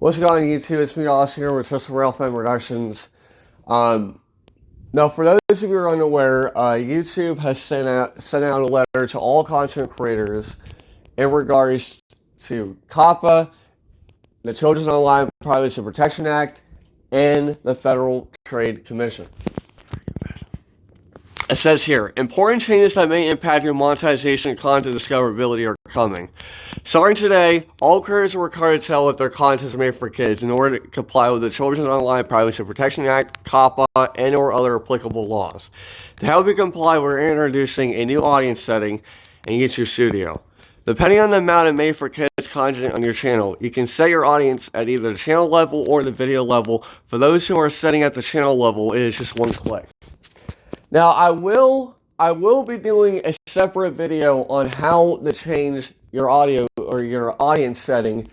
What's going on YouTube? It's me, Austin, here with Social Rail Fan Productions. Now, for those of you who are unaware, YouTube has sent out a letter to all content creators in regards to COPPA, the Children's Online Privacy Protection Act, and the Federal Trade Commission. It says here, important changes that may impact your monetization and content discoverability are coming. Starting today, all creators are required to tell if their content is made for kids in order to comply with the Children's Online Privacy Protection Act, COPPA, and or other applicable laws. To help you comply, we're introducing a new audience setting in YouTube Studio. Depending on the amount of made for kids content on your channel, you can set your audience at either the channel level or the video level. For those who are setting at the channel level, it is just one click. Now, I will be doing a separate video on how to change your audio or your audience setting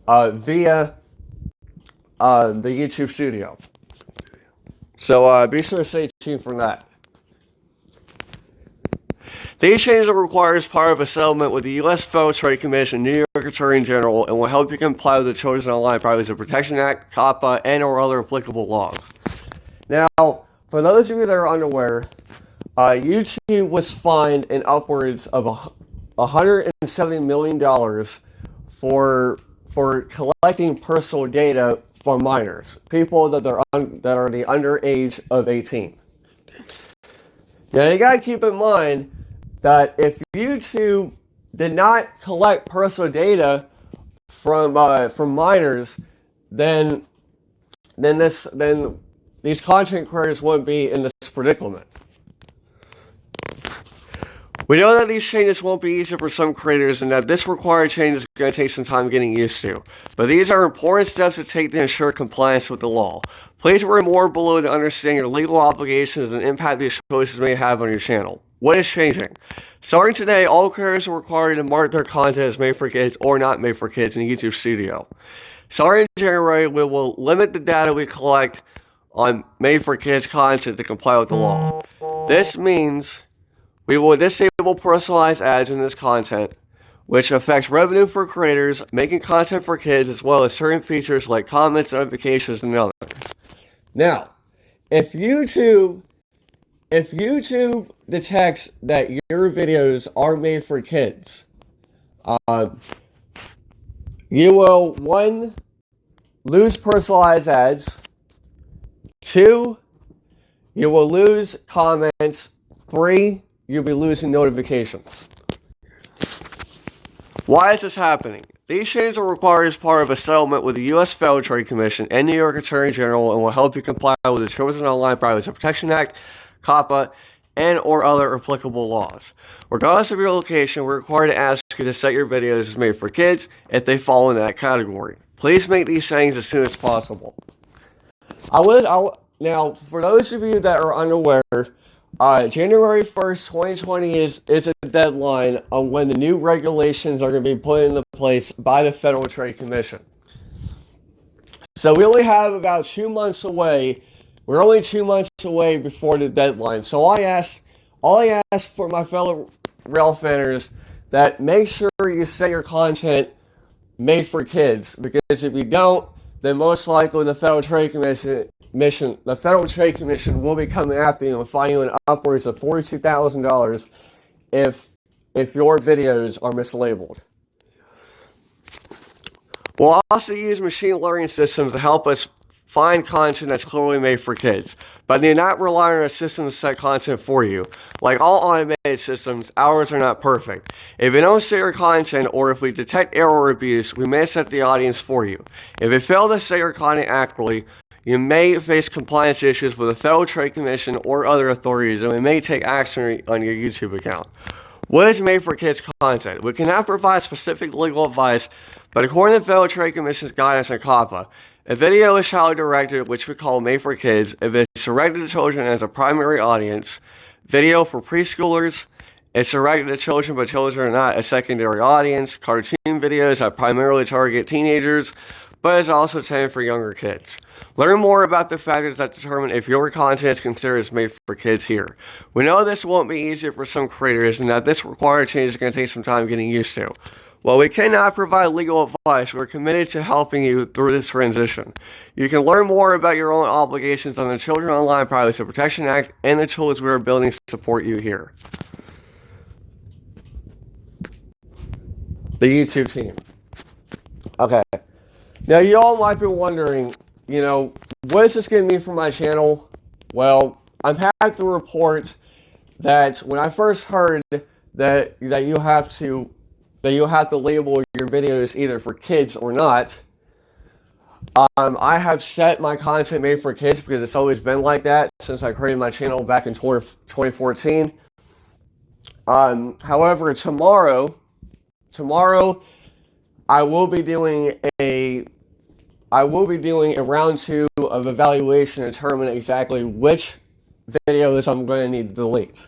via the YouTube Studio. So be sure to stay tuned for that. These changes are required as part of a settlement with the U.S. Federal Trade Commission, New York Attorney General, and will help you comply with the Children's Online Privacy Protection Act, COPPA, and or other applicable laws. Now, for those of you that are unaware, YouTube was fined in upwards of $170 million for collecting personal data from minors, people that are the underage of 18. Now you gotta keep in mind that if YouTube did not collect personal data from minors, then these content creators wouldn't be in this predicament. We know that these changes won't be easy for some creators and that this required change is going to take some time getting used to. But these are important steps to take to ensure compliance with the law. Please read more below to understand your legal obligations and the impact these choices may have on your channel. What is changing? Starting today, all creators are required to mark their content as made for kids or not made for kids in YouTube Studio. Starting in January, we will limit the data we collect on made for kids content to comply with the law. This means we will disable personalized ads in this content, which affects revenue for creators making content for kids, as well as certain features like comments, notifications, and others. Now, if YouTube detects that your videos are made for kids, you will, 1, lose personalized ads, 2, you will lose comments, 3, you'll be losing notifications. Why is this happening? These changes are required as part of a settlement with the U.S. Federal Trade Commission and New York Attorney General and will help you comply with the Children's Online Privacy Protection Act, COPPA, and or other applicable laws. Regardless of your location, we're required to ask you to set your videos as made for kids if they fall in that category. Please make these settings as soon as possible. Now, for those of you that are unaware, January 1st, 2020 is a deadline on when the new regulations are going to be put into place by the Federal Trade Commission. So we only have about 2 months away. We're only 2 months away before the deadline. So all I ask for my fellow rail fanners that make sure you set your content made for kids, because if you don't, then most likely the Federal Trade Commission will be coming after you and fining you in upwards of $42,000 if your videos are mislabeled. We'll also use machine learning systems to help us find content that's clearly made for kids, but do not rely on a system to set content for you. Like all automated systems, ours are not perfect. If you don't set your content, or if we detect error or abuse, we may set the audience for you. If you fail to set your content accurately, you may face compliance issues with the Federal Trade Commission or other authorities, and we may take action on your YouTube account. What is made for kids content? We cannot provide specific legal advice, but according to the Federal Trade Commission's guidance on COPPA, a video is child directed, which we call made for kids, if it's directed to children as a primary audience. Video for preschoolers, it's directed to children, but children are not a secondary audience. Cartoon videos that primarily target teenagers, but is also intended for younger kids. Learn more about the factors that determine if your content is considered as made for kids here. We know this won't be easy for some creators and that this required change is going to take some time getting used to. While we cannot provide legal advice, we're committed to helping you through this transition. You can learn more about your own obligations on the Children Online Privacy Protection Act and the tools we are building to support you here. The YouTube team. Okay. Now, you all might be wondering, what is this going to mean for my channel? Well, I'm happy to report that when I first heard that you have to label your videos either for kids or not, I have set my content made for kids because it's always been like that since I created my channel back in 2014. However, tomorrow I will be doing a round 2 of evaluation to determine exactly which videos I'm going to need to delete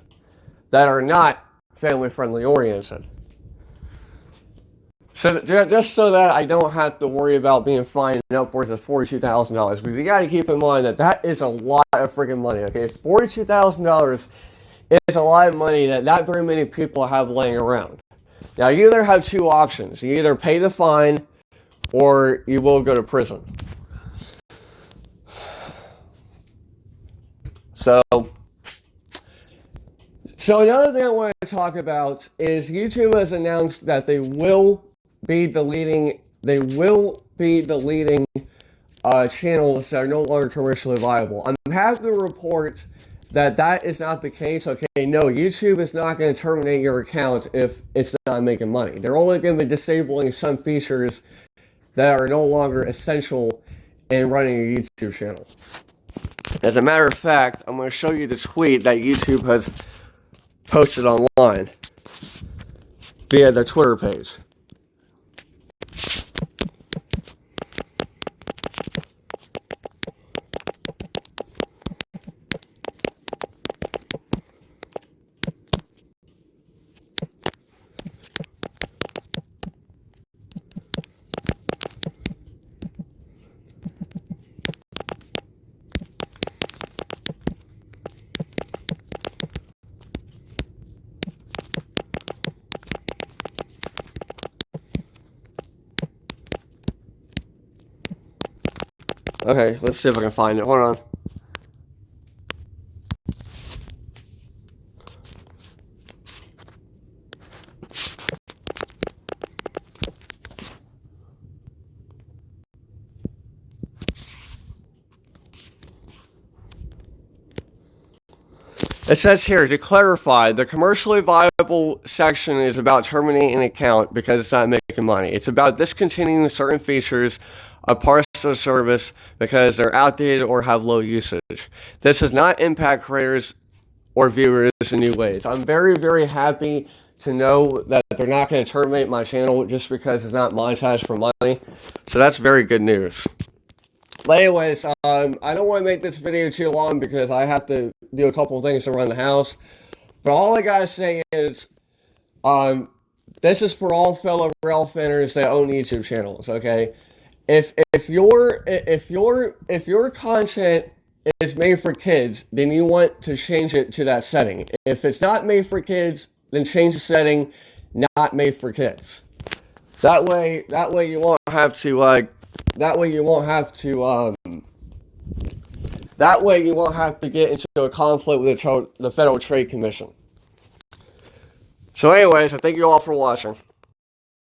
that are not family-friendly oriented. So just so that I don't have to worry about being fined upwards of $42,000, because you got to keep in mind that is a lot of freaking money. Okay, $42,000 is a lot of money that not very many people have laying around. Now, you either have 2 options: you either pay the fine, or you will go to prison. So another thing I want to talk about is YouTube has announced that they will be deleting channels that are no longer commercially viable. I'm happy to report that is not the case. Okay, no, YouTube is not going to terminate your account if it's not making money. They're only going to be disabling some features that are no longer essential in running a YouTube channel. As a matter of fact, I'm going to show you the tweet that YouTube has posted online via their Twitter page. Okay, let's see if I can find it. Hold on. It says here, to clarify, the commercially viable section is about terminating an account because it's not making money. It's about discontinuing certain features of parts of the service because they're outdated or have low usage. This does not impact creators or viewers in new ways. I'm very, very happy to know that they're not going to terminate my channel just because it's not monetized for money. So that's very good news. But anyways, I don't want to make this video too long because I have to do a couple of things to run the house. But all I gotta say is, this is for all fellow rail fanners that own YouTube channels. Okay, if your content is made for kids, then you want to change it to that setting. If it's not made for kids, then change the setting, not made for kids. That way you won't have to. That way you won't have to get into a conflict with the Federal Trade Commission. So anyways, I thank you all for watching.